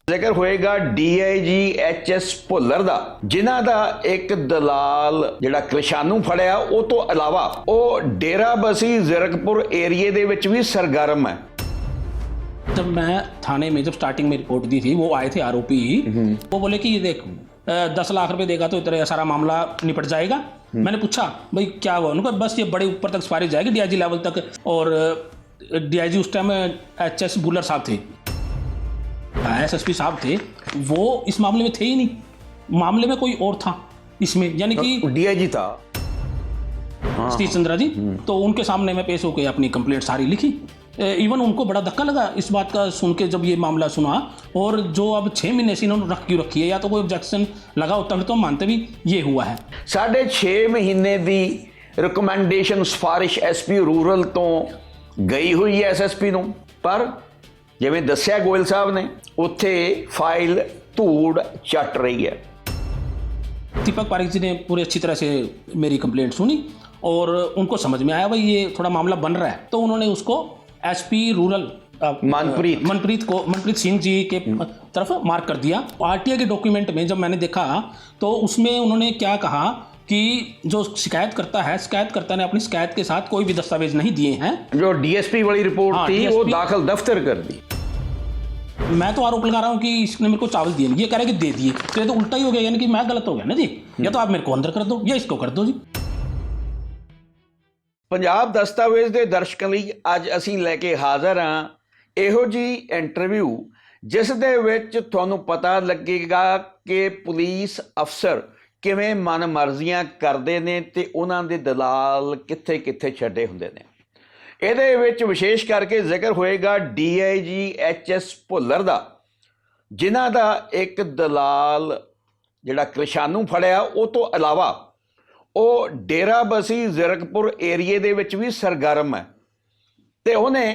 ਜ਼ਿਕਰ ਹੋਏਗਾ DIG HS Bhullar ਦਾ, ਜਿਨ੍ਹਾਂ ਦਾ ਇੱਕ ਦਲਾਲ ਜਿਹੜਾ ਕ੍ਰਿਸ਼ਾਨੂ ਫੜਿਆ, ਉਹ ਤੋਂ ਇਲਾਵਾ ਉਹ ਡੇਰਾਬੱਸੀ ਜ਼ੀਰਕपुर ਏਰੀਏ ਦੇ ਵਿੱਚ ਵੀ ਸਰਗਰਮ ਹੈ। जब मैं थाने में जब स्टार्टिंग में रिपोर्ट दी थी, वो आए थे आरोपी, वो बोले कि ये देख 10 लाख रुपए देगा तो तेरा सारा मामला निपट जाएगा। मैंने पूछा भाई क्या हुआ, उन्होंने कहा बस ये बड़े ऊपर तक सफारिश जाएगी DIG लेवल तक। और DIG उस टाइम HS भुल्लर साहब थे, SSP साहब थे, वो इस मामले में थे ही नहीं, मामले में कोई और था इसमें, यानी कि DIG था सतीश चंद्रा जी। तो उनके सामने मैं पेश होकर अपनी कंप्लेंट सारी लिखी। इवन उनको बड़ा धक्का लगा इस बात का सुन के जब ये मामला सुना। और जो अब 6 महीने से इन्होंने रखी है, या तो कोई ऑब्जेक्शन लगा होता फिर तो हम मानते भी ये हुआ है। 6.5 महीने ਦੀ ਰਿਕਮੈਂਡੇਸ਼ਨ ਸਿਫਾਰਿਸ਼ SP ਰੂਰਲ ਤੋਂ ਗਈ ਹੋਈ ਹੈ SSP ਨੂੰ, ਪਰ ਜਿਵੇਂ ਦੱਸਿਆ ਗੋਇਲ ਸਾਹਿਬ ਨੇ, ਉੱਥੇ ਫਾਈਲ ਧੂੜ ਚੱਟ ਰਹੀ है। दीपक पारिक जी ने पूरी अच्छी तरह से मेरी कंप्लेंट सुनी और उनको समझ में आया भाई ये थोड़ा मामला बन रहा है, तो उन्होंने उसको SP रूरल मनप्रीत सिंह जी के तरफ मार्क कर दिया। RTI के डॉक्यूमेंट में जब मैंने देखा तो उसमें उन्होंने क्या कहा कि जो शिकायतकर्ता ने अपनी शिकायत के साथ कोई भी दस्तावेज नहीं दिए हैं। जो DSP वाली रिपोर्ट थी वो दाखिल दफ्तर कर दी। मैं तो आरोप लगा रहा हूँ कि इसने मेरे को चावल दिए, ये कह रहे कि दे दिए, तो ये तो उल्टा ही हो गया, यानी कि मैं गलत हो गया ना जी। या तो आप मेरे को अंदर कर दो या इसको कर दो जी। ਪੰਜਾਬ ਦਸਤਾਵੇਜ਼ ਦੇ ਦਰਸ਼ਕਾਂ ਲਈ ਅੱਜ ਅਸੀਂ ਲੈ ਕੇ ਹਾਜ਼ਰ ਹਾਂ ਇਹੋ ਜੀ ਇੰਟਰਵਿਊ, ਜਿਸ ਦੇ ਵਿੱਚ ਤੁਹਾਨੂੰ ਪਤਾ ਲੱਗੇਗਾ ਕਿ ਪੁਲਿਸ ਅਫਸਰ ਕਿਵੇਂ ਮਨਮਰਜ਼ੀਆਂ ਕਰਦੇ ਨੇ ਤੇ ਉਹਨਾਂ ਦੇ ਦਲਾਲ ਕਿੱਥੇ ਕਿੱਥੇ ਛੱਡੇ ਹੁੰਦੇ ਨੇ। ਇਹਦੇ ਵਿੱਚ ਵਿਸ਼ੇਸ਼ ਕਰਕੇ ਜ਼ਿਕਰ ਹੋਏਗਾ DIG HS ਭੁੱਲਰ ਦਾ, ਜਿਨ੍ਹਾਂ ਦਾ ਇੱਕ ਦਲਾਲ ਜਿਹੜਾ ਕ੍ਰਿਸ਼ਾਨੂ ਫੜਿਆ, ਉਹ ਤੋਂ ਇਲਾਵਾ ਉਹ ਡੇਰਾਬੱਸੀ ਜ਼ੀਰਕपुर ਏਰੀਏ ਦੇ ਵਿੱਚ ਵੀ ਸਰਗਰਮ ਹੈ। ਤੇ ਉਹਨੇ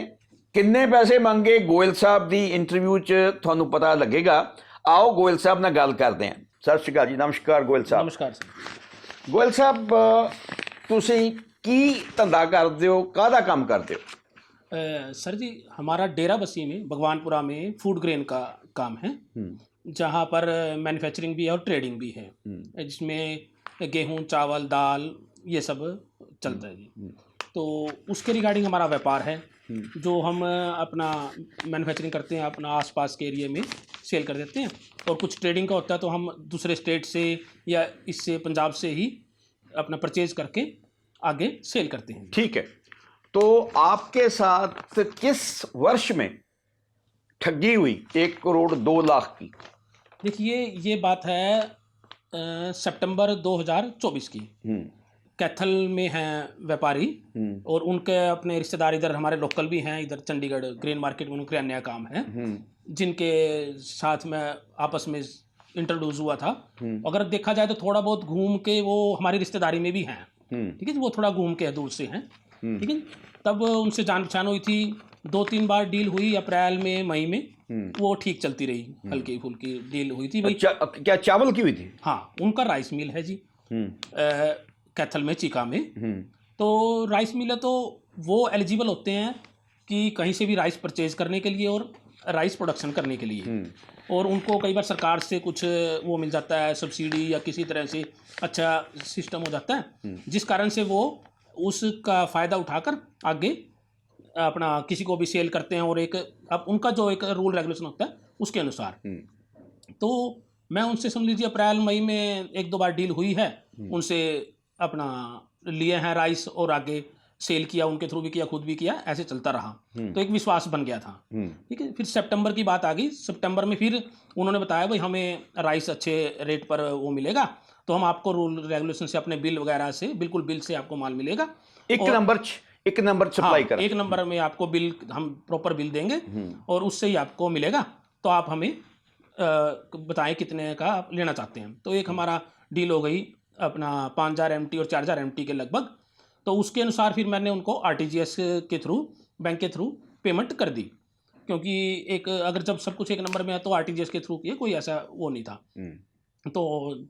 ਕਿੰਨੇ ਪੈਸੇ ਮੰਗੇ ਗੋਇਲ ਸਾਹਿਬ ਦੀ ਇੰਟਰਵਿਊ 'ਚ ਤੁਹਾਨੂੰ ਪਤਾ ਲੱਗੇਗਾ। ਆਓ ਗੋਇਲ ਸਾਹਿਬ ਨਾਲ ਗੱਲ ਕਰਦੇ ਹਾਂ। ਸਤਿ ਸ਼੍ਰੀ ਅਕਾਲ ਜੀ। ਨਮਸਕਾਰ ਗੋਇਲ ਸਾਹਿਬ। नमस्कार सर। ਗੋਇਲ ਸਾਹਿਬ, ਤੁਸੀਂ ਕੀ ਧੰਦਾ ਕਰਦੇ ਹੋ, ਕਾਹਦਾ ਕੰਮ ਕਰਦੇ ਹੋ? सर जी हमारा डेराबस्सी में भगवानपुरा में फूड ग्रेन का काम है, जहाँ पर मैन्युफैक्चरिंग भी है और ट्रेडिंग भी है, जिसमें गेहूँ, चावल, दाल ये सब चलता है जी। तो उसके रिगार्डिंग हमारा व्यापार है, जो हम अपना मैन्युफैक्चरिंग करते हैं, अपना आसपास के एरिया में सेल कर देते हैं। और कुछ ट्रेडिंग का होता है तो हम दूसरे स्टेट से या इससे पंजाब से ही अपना परचेज करके आगे सेल करते हैं। ठीक है, तो आपके साथ किस वर्ष में ठगी हुई 1 करोड़ 2 लाख की? देखिए ये बात है सितंबर 2024 की। कैथल में हैं व्यापारी और उनके अपने रिश्तेदार इधर हमारे लोकल भी हैं, इधर चंडीगढ़ ग्रेन मार्केट में उनका नया काम है, जिनके साथ में आपस में इंट्रोड्यूस हुआ था। अगर देखा जाए तो थोड़ा बहुत घूम के वो हमारी रिश्तेदारी में भी हैं, ठीक है, वो थोड़ा घूम के दूर से हैं, ठीक है। तब उनसे जान पहचान हुई थी, 2-3 बार डील हुई अप्रैल में, मई में, वो ठीक चलती रही, हल्की फुल्की डील हुई थी भाई। क्या चावल की हुई थी? हाँ, उनका राइस मिल है जी कैथल में, चीका में। तो राइस मिल है तो वो एलिजिबल होते हैं कि कहीं से भी राइस परचेज करने के लिए और राइस प्रोडक्शन करने के लिए। और उनको कई बार सरकार से कुछ वो मिल जाता है, सब्सिडी या किसी तरह से अच्छा सिस्टम हो जाता है, जिस कारण से वो उसका फ़ायदा उठाकर आगे अपना किसी को भी सेल करते हैं। और एक अब उनका जो एक रूल रेगुलेशन होता है उसके अनुसार, तो मैं उनसे समझ लीजिए अप्रैल मई में 1-2 बार डील हुई है, उनसे अपना लिए हैं राइस और आगे सेल किया, उनके थ्रू भी किया, खुद भी किया, ऐसे चलता रहा। तो एक विश्वास बन गया था, ठीक है। फिर सितंबर की बात आ गई। सितंबर में फिर उन्होंने बताया भाई हमें राइस अच्छे रेट पर वो मिलेगा, तो हम आपको रूल रेगुलेशन से अपने बिल वगैरह से, बिल्कुल बिल से आपको माल मिलेगा। एक नंबर सप्लाई कर, 1 नंबर में आपको बिल, हम प्रॉपर बिल देंगे और उससे ही आपको मिलेगा। तो आप हमें बताएं कितने का आप लेना चाहते हैं। तो एक हमारा डील हो गई अपना 5000 MT और 4000 MT के लगभग। तो उसके अनुसार फिर मैंने उनको RTGS के थ्रू, बैंक के थ्रू पेमेंट कर दी, क्योंकि एक अगर जब सब कुछ एक नंबर में है तो RTGS के थ्रू किए, कोई ऐसा वो नहीं था। तो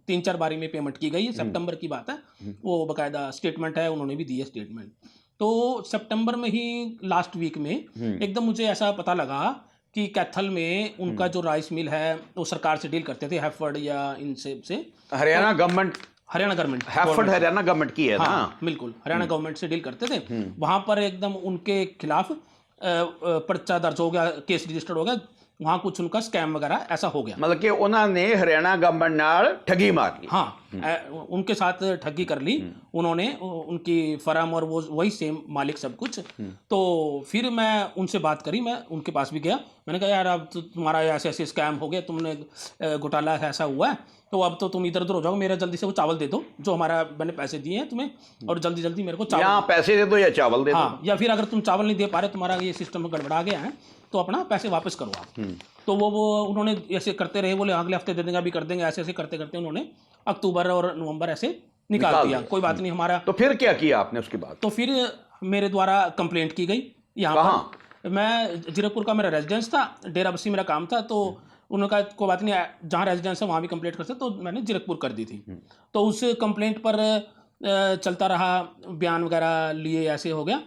3-4 बारी में पेमेंट की गई है। सितंबर की बात है, वो बाकायदा स्टेटमेंट है, उन्होंने भी दी है स्टेटमेंट। तो सितंबर में ही लास्ट वीक में एकदम मुझे ऐसा पता लगा कि कैथल में उनका जो राइस मिल है वो सरकार से डील करते थे, हैफर्ड या इनसे से। हरियाणा गवर्नमेंट, हरियाणा गवर्नमेंट, हैफर्ड हरियाणा गवर्नमेंट की है ना। हाँ बिल्कुल, हरियाणा गवर्नमेंट से डील करते थे। वहां पर एकदम उनके खिलाफ पर्चा दर्ज हो गया, केस रजिस्टर्ड हो गया, वहां कुछ उनका स्कैम वगैरह ऐसा हो गया। मतलब कि उन्होंने हरियाणा गवर्नमेंट नाल ठगी मार ली। हाँ, उनके साथ ठगी कर ली उन्होंने, उनकी फर्म और वो वही सेम मालिक सब कुछ। तो फिर मैं उनसे बात करी, मैं उनके पास भी गया, मैंने कहा यार अब तो तुम्हारा ऐसे ऐसे स्कैम हो गया, तुमने घोटाला ऐसा हुआ है, तो अब तो तुम इधर उधर हो जाओ, मेरा जल्दी से वो चावल दे दो जो हमारा मैंने पैसे दिए हैं तुम्हें, और जल्दी जल्दी मेरे को चावल, यहाँ पैसे दे दो या चावल दे दो। हाँ, या फिर अगर तुम चावल नहीं दे पा रहे, तुम्हारा ये सिस्टम गड़बड़ा गया है, तो अपना पैसे वापस करो आप। तो वो उन्होंने ऐसे करते रहे, बोले अगले हफ्ते दे देंगे, अभी कर देंगे, ऐसे ऐसे करते करते उन्होंने अक्टूबर और नवंबर ऐसे निकाल दिया। कोई बात नहीं हमारा। तो फिर क्या किया आपने उसके बाद? तो फिर मेरे द्वारा कंप्लेंट की गई यहाँ पर। मैं जीरकपुर का मेरा रेजिडेंस था, डेरा बस्सी मेरा काम था, तो उन्होंने कहा कोई बात नहीं, जहाँ रेजिडेंस है वहाँ भी कंप्लेंट कर सकते, तो मैंने जीरकपुर कर दी थी। तो उस कंप्लेंट पर चलता रहा, बयान वगैरह लिए, ऐसे हो गया।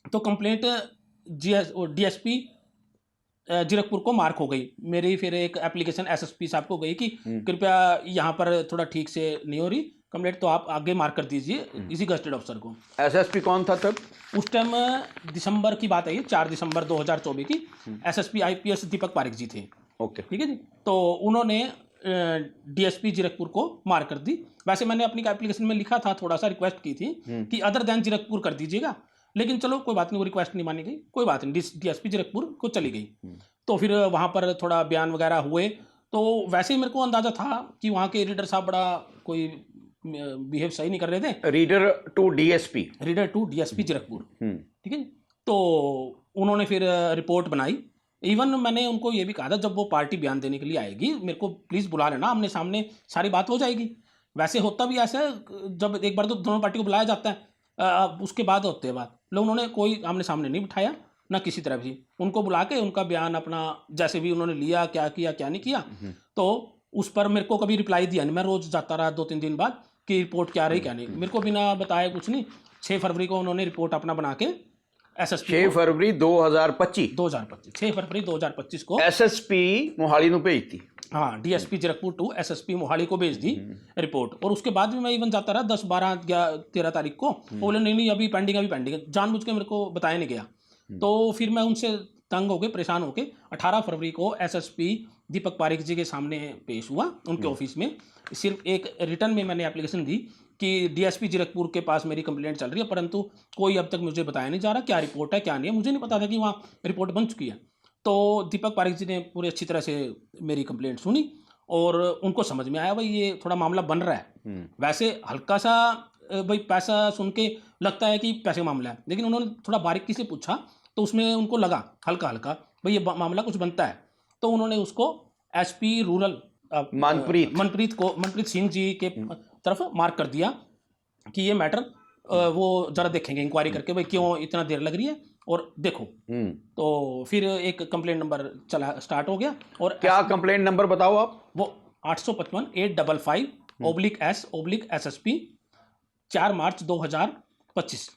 तो कंप्लेंट DSP जीरकपुर को मार्क हो गई मेरी। फिर एक एप्लीकेशन SSP साहब को गई कि कृपया यहाँ पर थोड़ा ठीक से नहीं हो रही कंप्लेंट, तो आप आगे मार्क कर दीजिए इसी गस्टेड अफसर को। SSP कौन था तब? उस टाइम दिसंबर की बात है ये, 4 दिसंबर 2024 की। SSP IPS दीपक पारिक जी थे। ओके, ठीक है जी। तो उन्होंने DSP जीरकपुर को मार्क कर दी। वैसे मैंने अपनी एप्लीकेशन में लिखा था, थोड़ा सा रिक्वेस्ट की थी कि अदर देन जीरकपुर कर दीजिएगा, लेकिन चलो कोई बात नहीं, वो रिक्वेस्ट नहीं मानी गई, कोई बात नहीं, DSP जीरकपुर को चली गई। तो फिर वहाँ पर थोड़ा बयान वगैरह हुए, तो वैसे ही मेरे को अंदाजा था कि वहाँ के रीडर साहब बड़ा कोई बिहेव सही नहीं कर रहे थे। रीडर टू DSP जीरकपुर, ठीक है। तो उन्होंने फिर रिपोर्ट बनाई। इवन मैंने उनको ये भी कहा था जब वो पार्टी बयान देने के लिए आएगी मेरे को प्लीज़ बुला लेना, आमने सामने सारी बात हो जाएगी। वैसे होता भी ऐसा है, जब एक बार तो दोनों पार्टी को बुलाया जाता है, उसके बाद होते हैं बात। लोग उन्होंने कोई आमने सामने नहीं बिठाया, ना किसी तरह भी। उनको बुला के उनका बयान अपना जैसे भी उन्होंने लिया, क्या किया क्या नहीं किया, तो उस पर मेरे को कभी रिप्लाई दिया नहीं। मैं रोज़ जाता रहा 2-3 दिन बाद कि रिपोर्ट क्या रही क्या नहीं, मेरे को बिना बताए कुछ नहीं। 6 फरवरी को उन्होंने रिपोर्ट अपना बना के SSP 6 फरवरी 2025 6 फरवरी 2025 को SSP मोहाली ਨੂੰ ਭੇਜਤੀ। हाँ, DSP Zirakpur to SSP Mohali को भेज दी रिपोर्ट। और उसके बाद भी मैं इवन जाता रहा 10, 12 या 13 तारीख को, वो बोले नहीं नहीं अभी पेंडिंग है, जानबूझ के मेरे को बताया नहीं गया। तो फिर मैं उनसे तंग होके परेशान होके 18 फरवरी को SSP दीपक पारिक जी के सामने पेश हुआ उनके ऑफिस में। सिर्फ एक रिटर्न में मैंने एप्लीकेशन दी कि DSP जीरकपुर के पास मेरी कंप्लेंट चल रही है, परंतु कोई अब तक मुझे बताया नहीं जा रहा क्या रिपोर्ट है क्या नहीं है। मुझे नहीं पता था कि वहाँ रिपोर्ट बन चुकी है। तो दीपक पारिक जी ने पूरी अच्छी तरह से मेरी कंप्लेंट सुनी और उनको समझ में आया भाई ये थोड़ा मामला बन रहा है। वैसे हल्का सा भाई पैसा सुन के लगता है कि पैसे का मामला है, लेकिन उन्होंने थोड़ा बारीकी से पूछा तो उसमें उनको लगा हल्का हल्का भाई ये मामला कुछ बनता है। तो उन्होंने उसको SP रूरल मनप्रीत सिंह जी के तरफ मार्क कर दिया कि ये मैटर वो जरा देखेंगे इंक्वायरी करके भाई क्यों इतना देर लग रही है और देखो। तो फिर एक कंप्लेंट नंबर चला स्टार्ट हो गया। और क्या कंप्लेंट नंबर बताओ आप? वो 855-855/S/SSP 4 मार्च 2025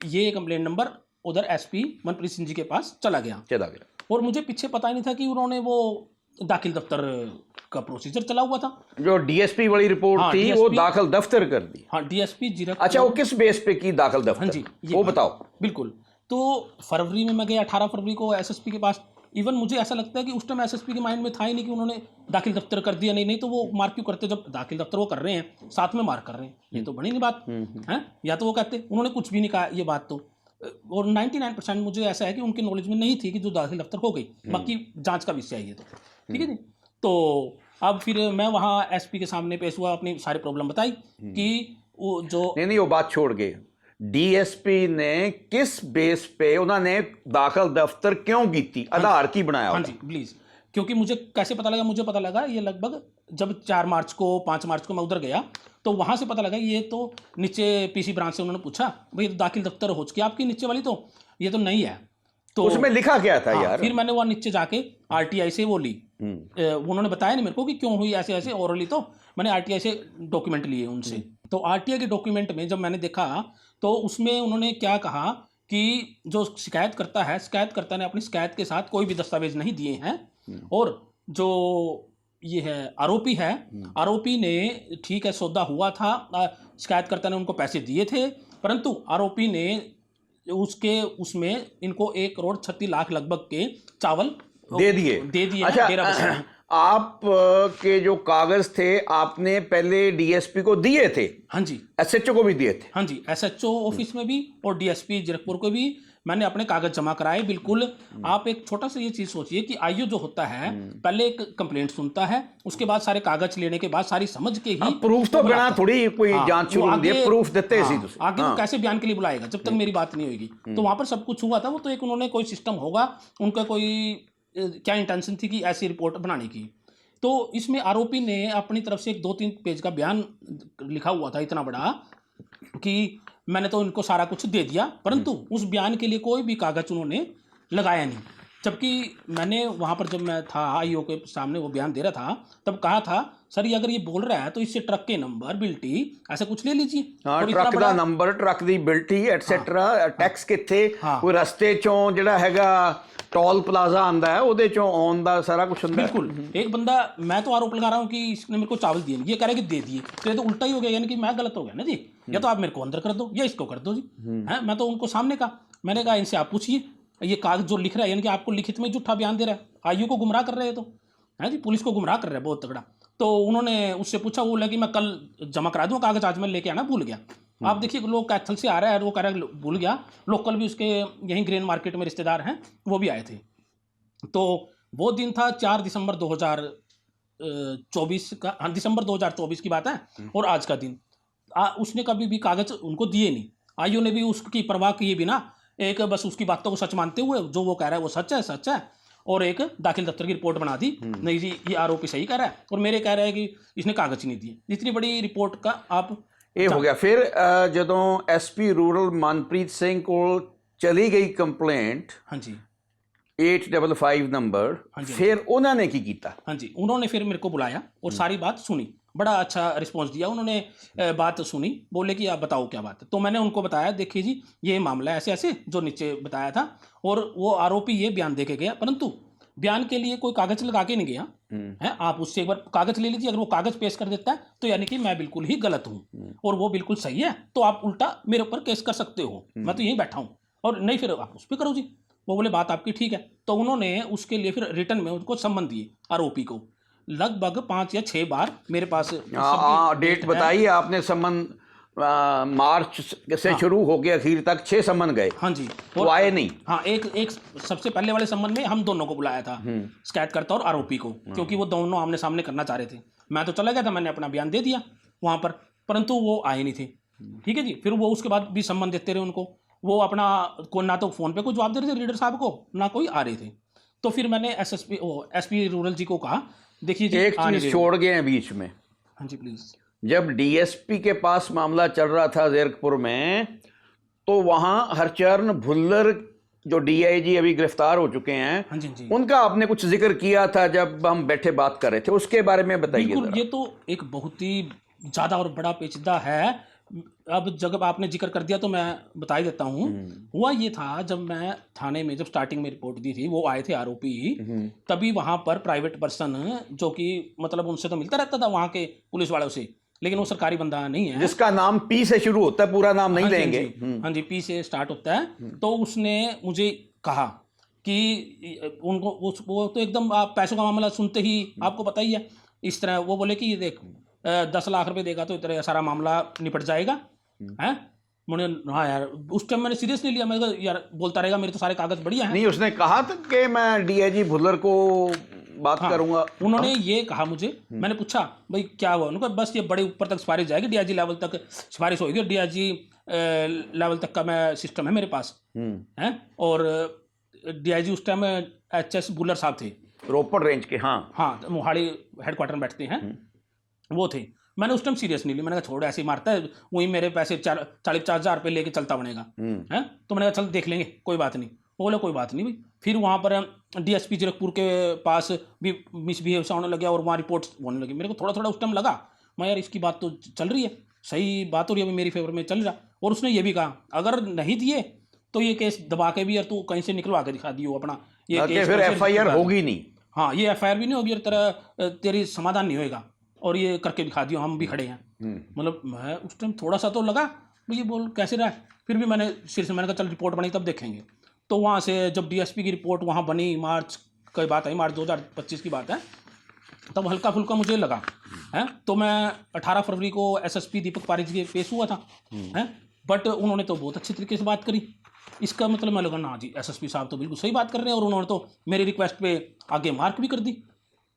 ये कंप्लेंट नंबर उधर SP मनप्रीत सिंह जी के पास चला गया। और मुझे पीछे पता ही नहीं था कि उन्होंने वो दाखिल दफ्तर का प्रोसीजर चला हुआ था। जो DSP वाली रिपोर्ट थी वो दाखिल दफ्तर कर दी। हाँ, DSP जीरकपुर। अच्छा, वो किस बेस पे की दाखिल दफ्तर? हाँ जी, वो बताओ। बिल्कुल। तो फरवरी में मैं गया 18 फरवरी को SSP के पास। इवन मुझे ऐसा लगता है कि उस टाइम SSP के माइंड में था ही नहीं कि उन्होंने दाखिल दफ्तर कर दिया। नहीं तो वो मार्क क्यों करते, जब दाखिल दफ्तर वो कर रहे हैं साथ में मार्क कर रहे हैं, ये तो बनी नहीं बात है। या तो वो कहते, उन्होंने कुछ भी नहीं कहा ये बात तो। और 99% मुझे ऐसा है कि उनके नॉलेज में नहीं थी कि जो दाखिल दफ्तर हो गई, बाकी जांच का विषय है ये तो, ठीक है जी। तो अब फिर मैं वहाँ SP के सामने पेश हुआ, अपनी सारी प्रॉब्लम बताई कि वो जो नहीं वो बात छोड़ गए। DSP ने किस बेस पे उन्होंने दाखिल दफ्तर क्यों की थी, आधार की बनाया? हाँ जी प्लीज़, क्योंकि मुझे कैसे पता लगा? मुझे पता लगा ये लगभग जब 4 मार्च को 5 मार्च को मैं उधर गया तो वहाँ से पता लगा ये तो नीचे PC ब्रांच से उन्होंने पूछा भाई दाखिल दफ्तर हो चुकी आपकी नीचे वाली, तो ये तो नहीं है। तो उसमें लिखा क्या था? हाँ, यार फिर मैंने वहाँ नीचे जाके RTI से वो ली। उन्होंने बताया नहीं मेरे को कि क्यों हुई ऐसे ऐसे ओरली, तो मैंने RTI से डॉक्यूमेंट लिए उनसे। तो RTI के डॉक्यूमेंट में जब मैंने देखा तो उसमें उन्होंने क्या कहा कि जो शिकायतकर्ता ने अपनी शिकायत के साथ कोई भी दस्तावेज नहीं दिए हैं, और जो ये है आरोपी है, आरोपी ने ठीक है सौदा हुआ था, शिकायतकर्ता ने उनको पैसे दिए थे, परंतु आरोपी ने उसमें इनको 1,36,00,000 लगभग के चावल दे दिए हैं, अच्छा, डेरा बसा। आप के जो कागज थे आपने पहले डीएसपी को दिए थे? हाँ जी, एसएचओ को भी दिए थे? हाँ जी, एसएचओ ऑफिस में भी और डीएसपी जीरकपुर को भी मैंने अपने कागज जमा कराए। बिल्कुल, आप एक छोटा सा ये चीज सोचिए कि आईओ जो होता है पहले एक कंप्लेंट सुनता है, उसके बाद सारे कागज लेने के बाद सारी समझ के ही प्रूफ तो बिना थोड़ी कोई जांच शुरू होती है, प्रूफ देते हैं सीधे। आगे वो कैसे बयान के लिए बुलाएगा जब तक मेरी बात नहीं होगी? तो वहां पर सब कुछ हुआ था। वो तो एक उन्होंने कोई सिस्टम होगा, उनका कोई क्या इंटेंशन थी कि ऐसी रिपोर्ट बनाने की। तो इसमें आरोपी ने अपनी तरफ से एक 2-3 पेज का बयान लिखा हुआ था इतना बड़ा कि मैंने तो इनको सारा कुछ दे दिया, परंतु उस बयान के लिए कोई भी कागज उन्होंने लगाया नहीं। जबकि मैंने वहाँ पर जब मैं था आईओ के सामने वो बयान दे रहा था, तब कहा था सर ये अगर ये बोल रहा है तो इससे ट्रक के नंबर, बिल्टी ऐसा कुछ ले लीजिए। हाँ, ट्रक का नंबर, ट्रक दी बिल्टी एटसेट्रा, टैक्स किथे, कोई रस्ते चों जिहड़ा हैगा टोल प्लाजा आंदा है ਉਹਦੇ ਚੋਂ ਆਉਣ ਦਾ सारा कुछ ਹੁੰਦਾ है। बिल्कुल, एक बंदा, मैं तो आरोप लगा रहा हूँ कि इसने मेरे को चावल दिए नहीं, ये कह रहा है कि दे दिए, तो ये तो उल्टा ही हो गया, यानी कि मैं गलत हो गया ना जी। या तो आप मेरे को अंदर कर दो या इसको कर दो जी। हैं, मैं तो उनको सामने कहा, मैंने कहा इनसे आप पूछिए, ये कागज जो लिख रहा है यानी कि आपको लिखित में झूठा बयान दे रहा है, आईयू को गुमराह कर रहे हैं, तो है जी, पुलिस को गुमराह कर रहे हैं बहुत तगड़ा। तो उन्होंने उससे पूछा, वो बोला कि मैं कल जमा करा दूँ कागज, आज मैं लेके आना भूल गया। आप देखिए, लोग कैथल से आ रहा है और वो कह रहा है भूल गया। लोकल भी उसके यहीं ग्रेन मार्केट में रिश्तेदार हैं, वो भी आए थे। तो वो दिन था 4 दिसंबर 2024 का, हाँ दिसंबर 2024 की बात है, और आज का दिन। उसने कभी भी कागज उनको दिए नहीं। आईओ ने भी उसकी परवाह किए बिना एक बस उसकी बातों को सच मानते हुए, जो वो कह रहा है वो सच है, और एक दाखिल दफ्तर की रिपोर्ट बना दी, नहीं जी ये आरोपी सही कह रहा है और मेरे कह रहा है कि इसने कागज नहीं दिए। इतनी बड़ी रिपोर्ट का आप ये हो गया। फिर ਜਦੋਂ एसपी रूरल मनप्रीत सिंह को चली गई कंप्लेंट, हाँ जी 855 नंबर, फिर उन्होंने की कीता? हाँ जी, उन्होंने फिर मेरे को बुलाया और सारी बात सुनी, बड़ा अच्छा रिस्पॉन्स दिया उन्होंने। बात सुनी, बोले कि आप बताओ क्या बात है। तो मैंने उनको बताया, देखिए जी ये मामला ऐसे ऐसे जो नीचे बताया था, और वो आरोपी ये बयान दे के गया, परंतु बयान के लिए कोई कागज लगा के नहीं गया है। आप उससे एक बार कागज ले लीजिए, अगर वो कागज पेश कर देता है तो यानी कि मैं बिल्कुल ही गलत हूँ और वो बिल्कुल सही है, तो आप उल्टा मेरे ऊपर केस कर सकते हो, मैं तो यहीं बैठा हूँ, और नहीं फिर आप उस पर करो जी। वो बोले बात आपकी ठीक है। तो उन्होंने उसके लिए फिर रिटर्न में उनको सम्मन दिए आरोपी को, लगभग 5 या 6 बार मेरे पास। डेट बताइए आपने। सम्मन मार्च से शुरू हो गया, आखिर तक 6 सम्मन गए। हाँ जी, वो आए नहीं। हाँ, एक सबसे पहले वाले सम्मन में हम दोनों को बुलाया था, शिकायतकर्ता और आरोपी को, क्योंकि वो दोनों आमने सामने करना चाह रहे थे। मैं तो चला गया था, मैंने अपना बयान दे दिया वहाँ पर, परंतु वो आए नहीं थे। ठीक है जी, फिर वो उसके बाद भी सम्मन देते रहे उनको, वो अपना को ना तो फ़ोन पे कोई जवाब दे रहे थे रीडर साहब को, ना कोई आ रहे थे। तो फिर मैंने एसपी रूरल जी को कहा, देखिए जी एक चीज छोड़ गए हैं बीच में। हाँ जी प्लीज। जब डीएसपी के पास मामला चल रहा था जीरकपुर में, तो वहां हरचरण भुल्लर जो डीआईजी अभी गिरफ्तार हो चुके हैं, हाँ जी, हाँ जी, उनका आपने कुछ जिक्र किया था जब हम बैठे बात कर रहे थे, उसके बारे में बताइए। बिल्कुल, ये तो एक बहुत ही ज़्यादा और बड़ा पेचीदा है। अब जब आपने जिक्र कर दिया तो मैं बता ही देता हूँ। हुआ ये था, जब मैं थाने में जब स्टार्टिंग में रिपोर्ट दी थी, वो आए थे आरोपी, तभी वहाँ पर प्राइवेट पर्सन, जो कि मतलब उनसे तो मिलता रहता था वहाँ के पुलिस वालों से, लेकिन वो सरकारी बंदा नहीं है, जिसका नाम पी से शुरू होता है, पूरा नाम नहीं लेंगे। हाँ जी, पी से स्टार्ट होता है। तो उसने मुझे कहा कि उनको वो तो एकदम, आप पैसों का मामला सुनते ही आपको पता ही है इस तरह, वो बोले कि ये देख 10 लाख रुपए देगा तो इतना सारा मामला निपट जाएगा है। मैंने हाँ यार, उस टाइम मैंने सीरियस नहीं लिया, मैं यार बोलता रहेगा, मेरे तो सारे कागज बढ़िया हैं। नहीं, उसने कहा था कि मैं डीआईजी भुल्लर को बात करूंगा। उन्होंने ये कहा मुझे, मैंने पूछा भाई क्या हुआ, उन्होंने बस ये बड़े ऊपर तक सिफारिश जाएगी, डीआईजी लेवल तक सिफारिश होगी, और डीआईजी लेवल तक का मैं सिस्टम है मेरे पास है। और डीआईजी उस टाइम एचएस बुल्लर साहब थे, रोपड़ रेंज के। हाँ, मोहाली हेडक्वार्टर में बैठते हैं, वो थे। मैंने उस टाइम सीरियस नहीं ली, मैंने कहा छोड़, ऐसे ही मारता है, वही मेरे पैसे 40-50 रुपये लेके चलता बनेगा है। तो मैंने कहा चल देख लेंगे, कोई बात नहीं। वो बोले कोई बात नहीं भाई। फिर वहाँ पर डीएसपी जीरकपुर के पास भी मिसबिहेव से होने लगे और वहाँ रिपोर्ट्स होने लगी। मेरे को थोड़ा थोड़ा उस टाइम लगा, मैं यार इसकी बात तो चल रही है, सही बात हो रही है, मेरी फेवर में चल रहा। और उसने ये भी कहा अगर नहीं दिए तो ये केस दबा के भी यार तू कहीं से निकलवा के दिखा दियो अपना ये कि केस फिर कैसे एफआईआर दिखा दी। होगी नहीं। हाँ, ये एफआईआर भी नहीं होगी और तेरा तेरी समाधान नहीं होएगा और ये करके दिखा दियो, हम भी खड़े हैं। मतलब मैं उस टाइम थोड़ा सा तो लगा भाई ये बोल कैसे रहा है, फिर भी मैंने सिर से मैंने कहा चल रिपोर्ट बनी तब देखेंगे। तो वहाँ से जब डीएसपी की रिपोर्ट वहाँ बनी, मार्च की बात है, मार्च 2025 की बात है, तब हल्का फुल्का मुझे लगा है। तो मैं 18 फरवरी को एसएसपी दीपक पारिक जी के पेश हुआ था है, बट उन्होंने तो बहुत अच्छी तरीके से बात करी। इसका मतलब मैं लगा ना जी एसएसपी साहब तो बिल्कुल सही बात कर रहे हैं, और उन्होंने तो मेरी रिक्वेस्ट पे आगे मार्क भी कर दी।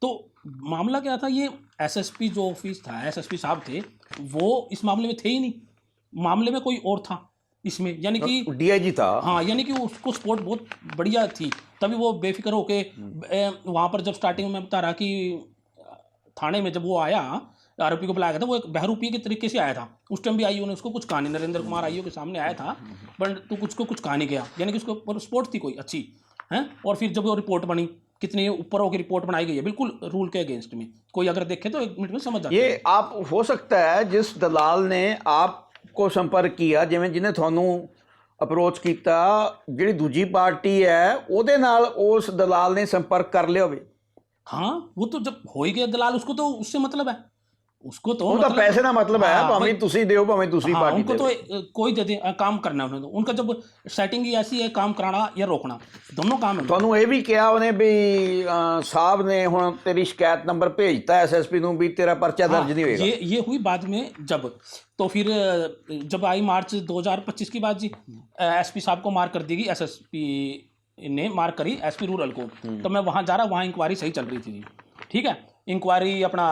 तो मामला क्या था, ये एसएसपी जो ऑफिस था, एसएसपी साहब थे वो इस मामले में थे ही नहीं, मामले में कोई और था इसमें, यानी कि डीआईजी था। हाँ, यानी कि उसको सपोर्ट बहुत बढ़िया थी, तभी वो बेफिक्र होके वहाँ पर जब स्टार्टिंग में बता रहा कि थाने में जब वो आया, आरोपी को बुलाया गया था, वो एक बहरूपी के तरीके से आया था। उस टाइम भी आईओ ने उसको कुछ कहा नहीं, नरेंद्र कुमार आईओ के सामने आया था, बट तो कुछ कहा नहीं गया, यानी कि उसके ऊपर सपोर्ट थी कोई अच्छी है। और फिर जब वो रिपोर्ट बनी, कितनी ऊपर होकर रिपोर्ट बनाई गई है, बिल्कुल रूल के अगेंस्ट में, कोई अगर देखे तो 1 मिनट में समझ जाता है। ये आप हो सकता है जिस दलाल ने आपको संपर्क किया, जिਵੇਂ ਜਿਹਨੇ ਤੁਹਾਨੂੰ ਅਪਰੋਚ ਕੀਤਾ, ਜਿਹੜੀ ਦੂਜੀ ਪਾਰਟੀ ਹੈ ਉਹਦੇ ਨਾਲ ਉਸ ਦਲਾਲ ਨੇ ਸੰਪਰਕ ਕਰ ਲਿਆ ਹੋਵੇ। हाँ, वो तो जब हो ही गया दलाल, उसको तो उससे मतलब है, उसको तो ਉਹ ਤਾਂ मतलब ਪੈਸੇ ਦਾ ਮਤਲਬ ਹੈ, हाँ, ਭਾਵੇਂ ਤੁਸੀਂ ਦਿਓ ਭਾਵੇਂ ਦੂਸਰੀ हाँ, ਪਾर्टी उनको दे। तो कोई दे दे, काम करना है उन्होंने, उनका जब सेटिंग ही ऐसी है, काम कराना या रोकना, दोनों काम है। ਤੁਹਾਨੂੰ ਇਹ ਵੀ ਕਿਹਾ ਉਹਨੇ ਵੀ ਸਾਹਿਬ ਨੇ ਹੁਣ ਤੇਰੀ ਸ਼ਿਕਾਇਤ ਨੰਬਰ ਭੇਜਤਾ ਐਸਐਸਪੀ ਨੂੰ ਵੀ ਤੇਰਾ ਪਰਚਾ ਦਰਜ नहीं होएगा। ये हुई बाद में जब, तो फिर जब आई मार्च 2025 की बात जी, एसपी साहब को मार कर देगी, एसएसपी ने मार करी एसपी रूरल को। तो मैं वहाँ जा रहा, वहाँ इंक्वायरी सही चल रही थी जी, ठीक है, इंक्वायरी अपना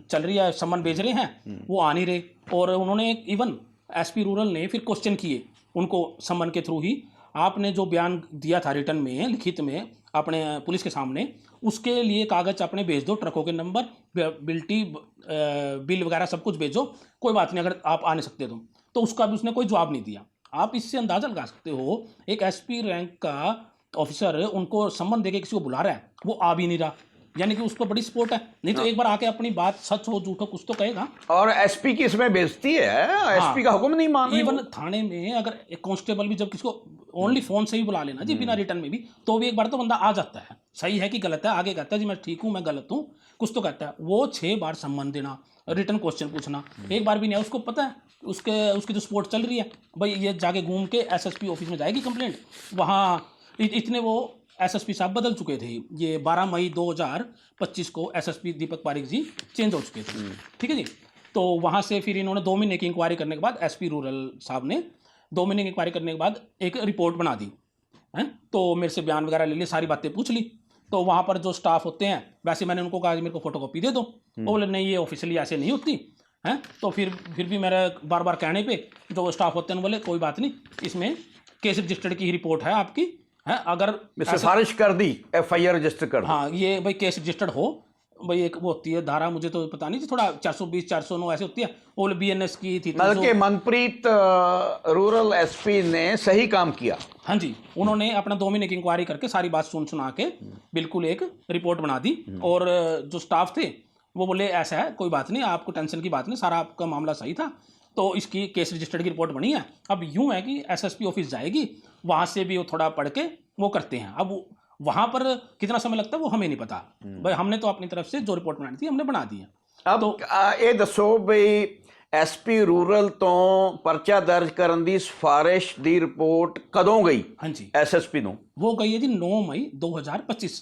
चल रही है, समन भेज रहे हैं, वो आ नहीं रहे, और उन्होंने इवन एसपी रूरल ने फिर क्वेश्चन किए उनको समन के थ्रू ही, आपने जो बयान दिया था रिटर्न में, लिखित में अपने पुलिस के सामने, उसके लिए कागज अपने भेज दो, ट्रकों के नंबर, बिल्टी, बिल वगैरह सब कुछ भेजो, कोई बात नहीं अगर आप आ नहीं सकते तो उसका भी उसने कोई जवाब नहीं दिया। आप इससे अंदाजा लगा सकते हो, एक एसपी रैंक का ऑफिसर उनको सम्मन देके किसी को बुला रहा है, वो आ भी नहीं रहा, यानी कि उसको बड़ी सपोर्ट है, नहीं तो एक बार आके अपनी बात सच हो झूठ हो कुछ तो कहेगा। और एसपी की इसमें बेइज्जती है, एसपी का हुक्म नहीं मान रहे। इवन थाने में अगर एक कांस्टेबल भी जब किसी को ओनली फोन से ही बुला लेना जी, बिना रिटर्न में भी, तो भी एक बार तो बंदा आ जाता है, सही है कि गलत है, आगे कहता है जी मैं ठीक हूँ, मैं गलत हूँ, कुछ तो कहता है। वो 6 बार सम्मन देना, रिटर्न क्वेश्चन पूछना, एक बार भी नहीं है, उसको पता है उसकी जो सपोर्ट चल रही है भाई, ये जाके घूम के एसएसपी ऑफिस में जाएगी कंप्लेंट, वहाँ इतने वो एसएसपी साहब बदल चुके थे, ये 12 मई 2025 को एसएसपी दीपक पारिक जी चेंज हो चुके थे, ठीक है जी। तो वहाँ से फिर इन्होंने 2 महीने की इंक्वायरी करने के बाद, एसपी रूरल साहब ने 2 महीने की इंक्वायरी करने के बाद एक रिपोर्ट बना दी है। तो मेरे से बयान वगैरह ले लिए, सारी बातें पूछ ली। तो वहाँ पर जो स्टाफ होते हैं, वैसे मैंने उनको कहा कि मेरे को फोटोकॉपी दे दो, वो बोले नहीं ये ऑफिशियली ऐसे नहीं होती है। तो फिर भी मेरे बार बार कहने पे जो स्टाफ होते हैं बोले कोई बात नहीं, इसमें केस रजिस्टर्ड की ही रिपोर्ट है आपकी है, अगर सिफारिश कर दी, एफआईआर रजिस्टर कर दी। हाँ, ये भाई केस रजिस्टर्ड हो भाई, एक वो होती है धारा, मुझे तो पता नहीं थी, थोड़ा 420 409 ऐसे होती है, वो बीएनएस की थी। मतलब कि मनप्रीत रूरल एसपी ने सही काम किया। हाँ जी, उन्होंने अपना 2 महीने की इंक्वायरी करके सारी बात सुना के बिल्कुल एक रिपोर्ट बना दी, और जो स्टाफ थे वो बोले ऐसा है, कोई बात नहीं, आपको टेंशन की बात नहीं, सारा आपका मामला सही था। तो इसकी केस रजिस्टर्ड की रिपोर्ट बनी है। अब यूं है कि एसएसपी ऑफिस जाएगी, वहाँ से भी वो थोड़ा पढ़ के वो करते हैं। अब वहाँ पर कितना समय लगता है वो हमें नहीं पता भाई, हमने तो अपनी तरफ से जो रिपोर्ट बनानी थी हमने बना दी है। अब ये दसो बई एसपी रूरल तो परचा दर्ज करने की सिफारिश की रिपोर्ट कदों गई? हाँ जी, एसएसपी ਨੂੰ वो गई है जी 9 मई 2025।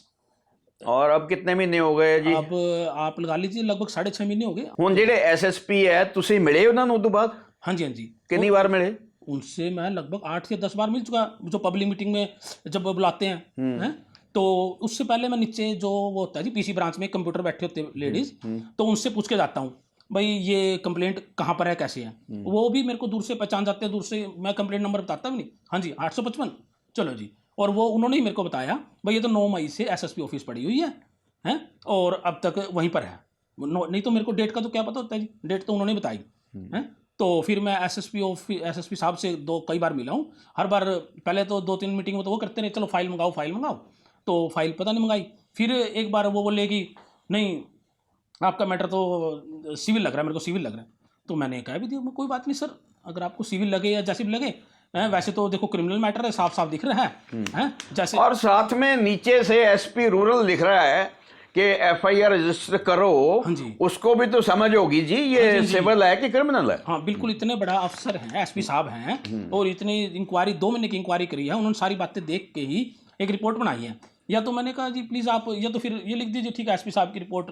और अब कितने महीने हो गए जी? अब आप लगा लीजिए लगभग 6.5 महीने हो गए। ਹੁਣ ਜਿਹੜੇ ਐਸਐਸਪੀ ਹੈ ਤੁਸੀਂ ਮਿਲੇ ਉਹਨਾਂ ਨੂੰ ਤੋਂ ਬਾਅਦ? हाँ जी, हाँ जी, कितनी बार मिले? उनसे मैं लगभग 8 या 10 बार मिल चुका, जो पब्लिक मीटिंग में जब वो बुलाते हैं। तो उससे पहले मैं नीचे जो वो होता है जी पीसी ब्रांच में कंप्यूटर बैठे होते हैं लेडीज, तो उनसे पूछ के जाता हूँ भाई ये कंप्लेंट कहाँ पर है, कैसे है। वो भी मेरे को दूर से पहचान जाते हैं, दूर से मैं कंप्लेंट नंबर बताता भी नहीं, हाँ जी 855 चलो जी। और वो उन्होंने ही मेरे को बताया भाई ये तो 9 मई से एसएसपी ऑफिस पड़ी हुई है और अब तक वहीं पर है। नहीं तो मेरे को डेट का तो क्या पता होता है जी, डेट तो उन्होंने बताई है। तो फिर मैं एसएसपी साहब से कई बार मिला हूँ। हर बार पहले तो 2-3 मीटिंग में तो वो करते रहे, चलो फाइल मंगाओ, तो फाइल पता नहीं मंगाई। फिर एक बार वो बोले कि नहीं आपका मैटर तो सिविल लग रहा है, मेरे को सिविल लग रहा है। तो मैंने कहा भी दिया कोई बात नहीं सर, अगर आपको सिविल लगे या जैसे भी लगे वैसे तो देखो क्रिमिनल मैटर है, साफ साफ दिख रहा है जैसे। और साथ में नीचे से एसपी रूरल लिख रहा है कि एफआईआर रजिस्टर करो। हाँ जी। उसको भी तो समझ होगी जी ये सिविल है कि क्रिमिनल है। हाँ बिल्कुल, इतने बड़ा अफसर हैं, एसपी साहब हैं, और इतनी इंक्वायरी 2 महीने की इंक्वायरी करी है उन्होंने, सारी बातें देख के ही एक रिपोर्ट बनाई है। या तो मैंने कहा जी प्लीज़ आप, या तो फिर ये लिख दीजिए ठीक है एसपी साहब की रिपोर्ट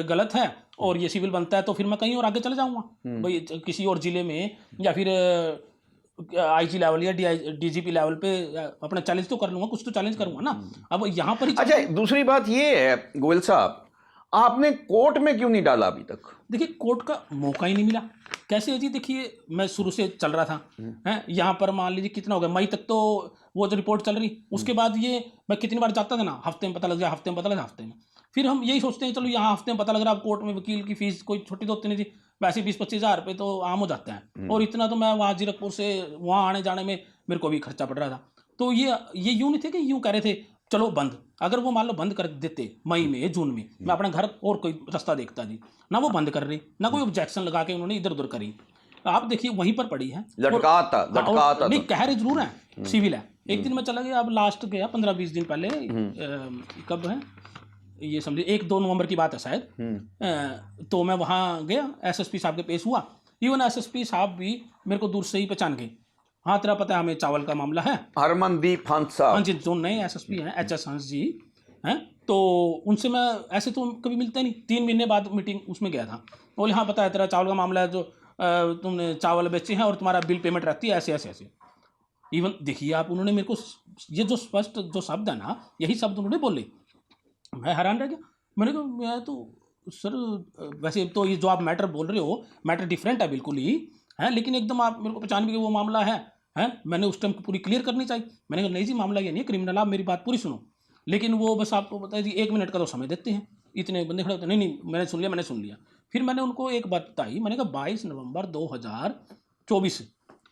गलत है और ये सिविल बनता है, तो फिर मैं कहीं और आगे चले जाऊँगा भाई, किसी और जिले में, या फिर आईजी लेवल या डीजीपी लेवल पे अपना चैलेंज तो कर लूँगा, कुछ तो चैलेंज करूँगा ना। अब यहाँ पर ही अच्छा, दूसरी बात ये है गोयल साहब, आपने कोर्ट में क्यों नहीं डाला अभी तक? देखिए कोर्ट का मौका ही नहीं मिला। कैसे है जी, देखिए मैं शुरू से चल रहा था हैं, यहाँ पर मान लीजिए कितना हो गया, मई तक तो वो जो रिपोर्ट चल रही, उसके बाद ये मैं कितनी बार जाता था ना, हफ्ते में पता लग जाए, हफ्ते में पता लग जाए, हफ्ते में। फिर हम यही सोचते हैं चलो यहाँ हफ्ते में पता लग रहा है, अब कोर्ट में वकील की फीस कोई छोटी तो होती नहीं थी, वैसे 20-25 हज़ार रुपये तो आम हो जाते हैं, और इतना तो मैं वहाँ जीरकपुर से वहाँ आने जाने में मेरे को भी खर्चा पड़ रहा था। तो ये यूँ नहीं थे कि यूँ कह रहे थे चलो बंद, अगर वो मान लो बंद कर देते मई में जून में, मैं अपना घर और कोई रास्ता देखता जी, ना वो बंद कर रही, ना कोई ऑब्जेक्शन लगा के उन्होंने इधर उधर करी। आप देखिए वहीं पर पड़ी है, लटकाता नहीं कह रहे जरूर है सिविल है। एक दिन मैं चला गया, अब लास्ट गया 15-20 दिन पहले, कब है ये समझिए 1-2 नवंबर की बात है शायद। तो मैं वहाँ गया, एसएसपी साहब के पेश हुआ, इवन एसएसपी साहब भी मेरे को दूर से ही पहचान गए। हाँ तेरा पता है हमें चावल का मामला है, हरमनदीप हंस साहब, हाँ जी जो नए एसएसपी हैं एचएस हंस जी हैं, तो उनसे मैं ऐसे तो कभी मिलता नहीं, 3 महीने बाद मीटिंग उसमें गया था। बोले हाँ पता है तेरा चावल का मामला है, जो तुमने चावल बेचे हैं और तुम्हारा बिल पेमेंट रहती है ऐसे ऐसे ऐसे। इवन देखिए आप, उन्होंने मेरे को ये जो स्पष्ट जो शब्द है ना, यही शब्द उन्होंने बोले, मैं हैरान रह गया। मैंने कहा मैं तो सर वैसे तो ये जो आप मैटर बोल रहे हो मैटर डिफरेंट है बिल्कुल ही है, लेकिन एकदम आप मेरे को पहचान भी कि वो मामला है मैंने उस टाइम पूरी क्लियर करनी चाहिए। मैंने कहा नहीं जी मामला ये नहीं है क्रिमिनल, आप मेरी बात पूरी सुनो, लेकिन वो बस आपको बताया जी 1 मिनट का तो समय देते हैं, इतने बंदे खड़े होते नहीं नहीं मैंने सुन लिया। फिर मैंने उनको एक बात बताई, मैंने कहा 22 नवंबर 2024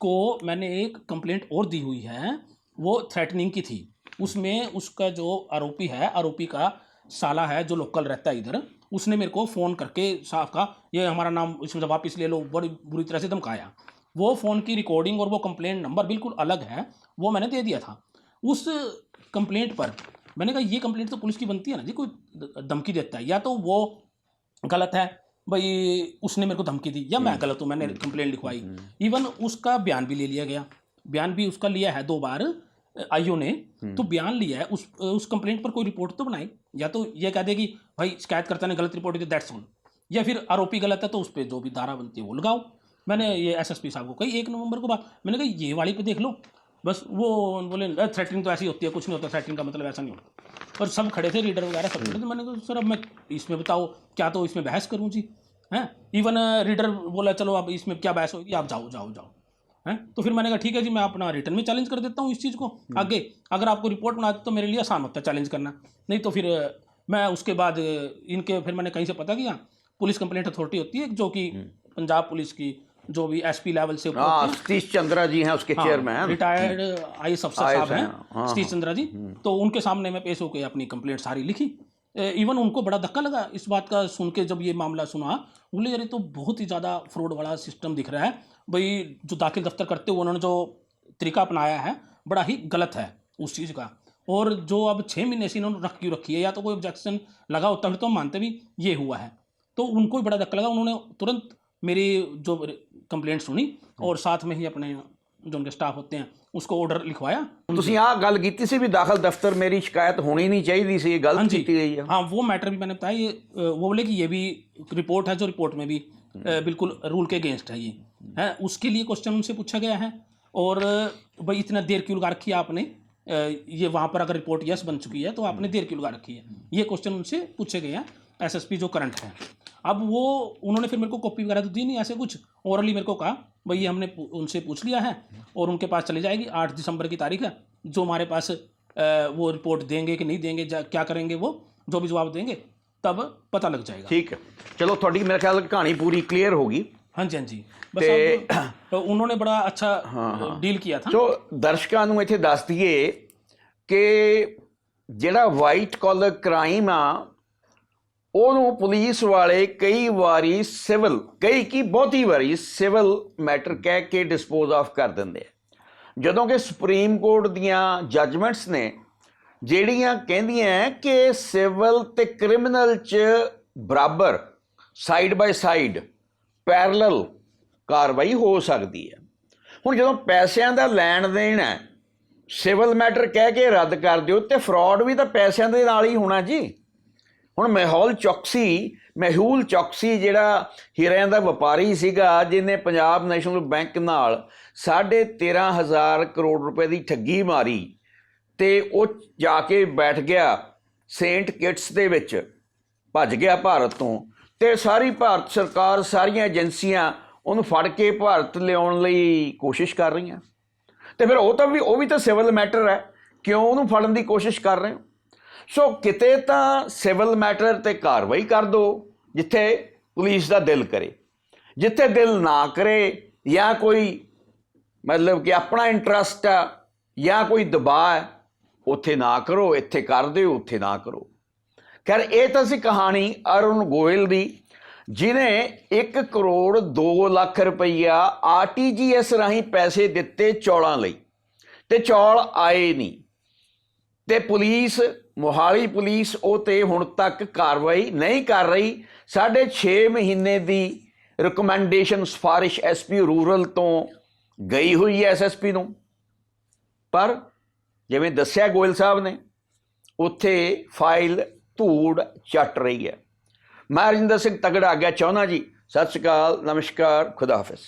को मैंने एक कंप्लेंट और दी हुई है, वो थ्रेटनिंग की थी, उसमें उसका जो आरोपी है, आरोपी का साला है जो लोकल रहता है इधर, उसने मेरे को फ़ोन करके साहब कहा ये हमारा नाम इसमें वापस ले लो, बड़ी बुरी तरह से धमकाया। वो फ़ोन की रिकॉर्डिंग और वो कंप्लेंट नंबर बिल्कुल अलग है, वो मैंने दे दिया था। उस कंप्लेंट पर मैंने कहा ये कंप्लेंट तो पुलिस की बनती है ना जी, कोई धमकी देता है या तो वो गलत है भाई उसने मेरे को धमकी दी, या मैं गलत हूँ मैंने कंप्लेंट लिखवाई। इवन उसका बयान भी ले लिया गया, बयान भी उसका लिया है 2 बार आईओ ने, तो बयान लिया है, उस कंप्लेंट पर कोई रिपोर्ट तो बनाई, या तो ये कह दे कि भाई शिकायतकर्ता ने गलत रिपोर्ट दी दैट्स ऑल, या फिर आरोपी गलत है तो उस पर जो भी धारा बनती है वो लगाओ। मैंने ये एसएसपी साहब को कही 1 नवंबर को बात, मैंने कहा ये वाली पे देख लो, बस वो बोले थ्रेटनिंग तो ऐसी होती है, कुछ नहीं होता, थ्रेटनिंग का मतलब ऐसा नहीं होता। और सब खड़े थे, रीडर वगैरह सब खड़े थे। मैंने कहा सर अब मैं इसमें बताओ क्या, तो इसमें बहस करूँ जी हैं। इवन रीडर बोला चलो अब इसमें क्या बहस होगी, आप जाओ हैं। तो फिर मैंने कहा ठीक है जी मैं अपना रिटर्न में चैलेंज कर देता हूँ इस चीज़ को आगे, अगर आपको रिपोर्ट बना तो मेरे लिए आसान होता है चैलेंज करना, नहीं तो फिर मैं उसके बाद इनके, फिर मैंने कहीं से पता किया, पुलिस कंप्लेंट अथॉरिटी होती है जो कि पंजाब पुलिस की जो भी एसपी लेवल से सतीश चंद्रा जी हैं उसके चेयरमैन, रिटायर्ड आईएएस अफसर साहब हैं सतीश चंद्रा जी, तो उनके सामने मैं पेश होकर अपनी कंप्लेंट सारी लिखी। इवन उनको बड़ा धक्का लगा इस बात का सुन के, जब ये मामला सुना बोले यार तो बहुत ही ज़्यादा फ्रॉड वाला सिस्टम दिख रहा है भाई, जो दाखिल दफ्तर करते हुए उन्होंने जो तरीका अपनाया है बड़ा ही गलत है उस चीज़ का, और जो अब 6 महीने से इन्होंने रखी है, या तो कोई ऑब्जेक्शन लगा होता फिर तो हम मानते भी ये हुआ है, तो उनको भी बड़ा धक्का लगा। उन्होंने तुरंत मेरी जो कंप्लेंट सुनी और साथ में ही अपने जो उनके स्टाफ होते हैं उसको ऑर्डर लिखवाया। ਤੁਸੀਂ ਆਹ ਗੱਲ ਕੀਤੀ ਸੀ ਵੀ ਦਾਖਲ ਦਫ਼ਤਰ ਮੇਰੀ ਸ਼ਿਕਾਇਤ ਹੋਣੀ नहीं चाहिए सी, गलत ਕੀਤੀ गई है। हाँ वो मैटर भी मैंने बताया, ये वो बोले कि ये भी रिपोर्ट है जो रिपोर्ट में भी बिल्कुल रूल के अगेंस्ट है, ये है उसके लिए क्वेश्चन उनसे पूछा गया है। और भाई इतना देर क्यों लगा रखी है आपने, ये वहाँ पर अगर रिपोर्ट यस बन चुकी है तो आपने देर क्यों लगा रखी है, ये क्वेश्चन उनसे पूछे गए हैं एसएसपी जो करंट है। अब वो उन्होंने फिर मेरे को कॉपी वगैरह तो दी नहीं, ऐसे कुछ ओरली मेरे को कहा भाई ये हमने उनसे पूछ लिया है और उनके पास चली जाएगी, 8 दिसंबर की तारीख है, जो हमारे पास वो रिपोर्ट देंगे कि नहीं देंगे, क्या करेंगे वो जो भी जवाब देंगे तब पता लग जाएगा। ठीक है चलो, थोड़ी मेरे ख्याल कहानी पूरी क्लियर होगी। हाँ जी बस तो उन्होंने बड़ा अच्छा डील किया था। तो ਦਰਸ਼ਕਾਂ ਨੂੰ ਇੱਥੇ ਦੱਸ ਦਈਏ ਕਿ ਜਿਹੜਾ ਵਾਈਟ ਕਾਲਰ ਕ੍ਰਾਈਮ ਆ ਉਹਨੂੰ ਪੁਲਿਸ ਵਾਲੇ ਕਈ ਵਾਰੀ ਸਿਵਲ, ਬਹੁਤੀ ਵਾਰੀ ਸਿਵਲ ਮੈਟਰ ਕਹਿ ਕੇ ਡਿਸਪੋਜ਼ ਆਫ ਕਰ ਦਿੰਦੇ ਆ। ਜਦੋਂ ਕਿ ਸੁਪਰੀਮ ਕੋਰਟ ਦੀਆਂ ਜੱਜਮੈਂਟਸ ਨੇ ਜਿਹੜੀਆਂ ਕਹਿੰਦੀਆਂ ਕਿ ਸਿਵਲ ਤੇ ਕ੍ਰਿਮੀਨਲ 'ਚ ਬਰਾਬਰ ਸਾਈਡ ਬਾਈ ਸਾਈਡ ਪੈਰਲਲ ਕਾਰਵਾਈ ਹੋ ਸਕਦੀ ਹੈ। ਹੁਣ ਜਦੋਂ ਪੈਸਿਆਂ ਦਾ ਲੈਣ ਦੇਣ ਹੈ, ਸਿਵਲ ਮੈਟਰ ਕਹਿ ਕੇ ਰੱਦ ਕਰ ਦਿਓ, ਤੇ ਫਰਾਡ ਵੀ ਤਾਂ ਪੈਸਿਆਂ ਦੇ ਨਾਲ ਹੀ ਹੋਣਾ ਜੀ। ਹੁਣ ਮੈਹੂਲ ਚੌਕਸੀ ਜਿਹੜਾ ਹੀਰਿਆਂ ਦਾ ਵਪਾਰੀ ਸੀਗਾ, ਜਿਹਨੇ ਪੰਜਾਬ ਨੈਸ਼ਨਲ ਬੈਂਕ ਨਾਲ 13,500 ਕਰੋੜ ਰੁਪਏ ਦੀ ਠੱਗੀ ਮਾਰੀ, ਤੇ ਉਹ ਜਾ ਕੇ ਬੈਠ ਗਿਆ ਸੇਂਟ ਕਿਟਸ ਦੇ ਵਿੱਚ, ਭੱਜ ਗਿਆ ਭਾਰਤ ਤੋਂ, ਤੇ ਸਾਰੀ ਭਾਰਤ ਸਰਕਾਰ, ਸਾਰੀਆਂ ਏਜੰਸੀਆਂ ਉਹਨੂੰ ਫੜ ਕੇ ਭਾਰਤ ਲਿਆਉਣ ਲਈ ਕੋਸ਼ਿਸ਼ ਕਰ ਰਹੀਆਂ। ਤੇ ਫਿਰ ਉਹ ਵੀ ਤਾਂ ਸਿਵਲ ਮੈਟਰ ਹੈ, ਕਿਉਂ ਉਹਨੂੰ ਫੜਨ ਦੀ ਕੋਸ਼ਿਸ਼ ਕਰ ਰਹੇ ਹੋ? ਸੋ ਕਿਤੇ ਤਾਂ ਸਿਵਲ ਮੈਟਰ ਤੇ ਕਾਰਵਾਈ ਕਰ ਦਿਓ ਜਿੱਥੇ ਪੁਲਿਸ ਦਾ ਦਿਲ ਕਰੇ, ਜਿੱਥੇ ਦਿਲ ਨਾ ਕਰੇ ਜਾਂ ਕੋਈ ਮਤਲਬ ਕਿ ਆਪਣਾ ਇੰਟਰਸਟ ਆ ਜਾਂ ਕੋਈ ਦਬਾਅ ਹੈ, ਉੱਥੇ ਨਾ ਕਰੋ, ਇੱਥੇ ਕਰ ਦਿਓ, ਉੱਥੇ ਨਾ ਕਰੋ। ਖੈਰ, ਇਹ ਤਾਂ ਸੀ ਕਹਾਣੀ ਅਰੁਣ ਗੋਇਲ ਦੀ, ਜਿਹਨੇ 1 ਕਰੋੜ 2 ਲੱਖ ਰੁਪਈਆ RTGS ਰਾਹੀਂ ਪੈਸੇ ਦਿੱਤੇ ਚੌਲਾਂ ਲਈ, ਤੇ ਚੌਲ ਆਏ ਨਹੀਂ, ਤੇ ਪੁਲਿਸ, ਮੋਹਾਲੀ ਪੁਲਿਸ ਉਹ ਤੇ ਹੁਣ ਤੱਕ ਕਾਰਵਾਈ ਨਹੀਂ ਕਰ ਰਹੀ। 6.5 ਮਹੀਨੇ ਦੀ ਰਿਕਮੈਂਡੇਸ਼ਨ ਸਿਫਾਰਿਸ਼ SP ਰੂਰਲ ਤੋਂ ਗਈ ਹੋਈ ਹੈ SSP ਨੂੰ, ਪਰ ਜਿਵੇਂ ਦੱਸਿਆ ਗੋਇਲ ਸਾਹਿਬ ਨੇ, ਉੱਥੇ ਫਾਈਲ ਧੂੜ ਚੱਟ ਰਹੀ ਹੈ। ਮੈਂ ਰਜਿੰਦਰ ਸਿੰਘ ਤਗੜਾ ਆਗਿਆ ਚਾਹੁੰਦਾ ਜੀ। ਸਤਿ ਸ਼੍ਰੀ ਅਕਾਲ, ਨਮਸਕਾਰ, ਖੁਦਾ ਹਾਫਿਜ਼।